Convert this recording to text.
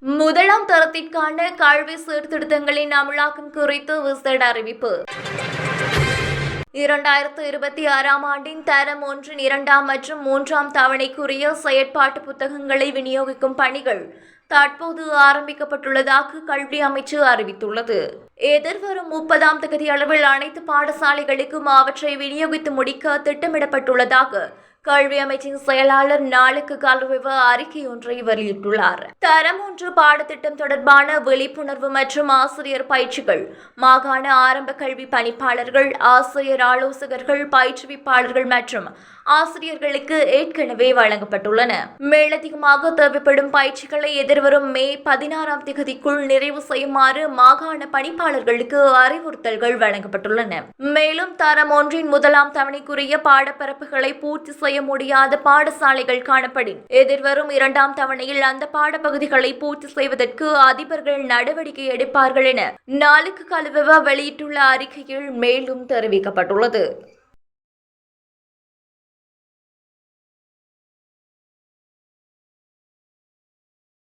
முதலாம் தரத்திற்கான கல்வி சீர்திருத்தங்களின் அமலாக்கம் குறித்து விசேட அறிவிப்பு. 2026ஆம் ஆண்டின் தரம் 1, 2 மற்றும் 3ஆம் தவணைக்குரிய செயற்பாட்டு புத்தகங்களை விநியோகிக்கும் பணிகள் தற்போது ஆரம்பிக்கப்பட்டுள்ளதாக கல்வி அமைச்சு அறிவித்துள்ளது. எதிர்வரும் 30ஆம் தேதி அளவில் அனைத்து பாடசாலைகளுக்கும் அவற்றை விநியோகித்து முடிக்க திட்டமிடப்பட்டுள்ளதாக கல்வி அமைச்சின் செயலாளர் நாளுக்கு கல்வி அறிக்கை ஒன்றை வெளியிட்டுள்ளார். தரம் 1 பாடத்திட்டம் தொடர்பான விழிப்புணர்வு மற்றும் ஆசிரியர் பயிற்சிகள் மாகாண ஆரம்ப கல்வி பணிப்பாளர்கள், ஆசிரியர் ஆலோசகர்கள், பயிற்றுவிப்பாளர்கள் மற்றும் ஆசிரியர்களுக்கு ஏற்கனவே வழங்கப்பட்டுள்ளன. மேலதிகமாக தேவைப்படும் பயிற்சிகளை எதிர்வரும் மே 16ஆம் தேதிக்குள் நிறைவு செய்யுமாறு மாகாண பணிப்பாளர்களுக்கு அறிவுறுத்தல்கள் வழங்கப்பட்டுள்ளன. மேலும் தரம் 1இன் முதலாம் தவணைக்குரிய பாடப்பரப்புகளை பூர்த்தி செய்ய முடியாத பாடசாலைகள் காணப்படின் எதிர்வரும் 2ஆம் தவணையில் அந்த பாடப்பகுதிகளை பூர்த்தி செய்வதற்கு அதிபர்கள் நடவடிக்கை எடுப்பார்கள் என நாளுக்கு கல்வி வெளியிட்டுள்ள அறிக்கையில் மேலும் தெரிவிக்கப்பட்டுள்ளது.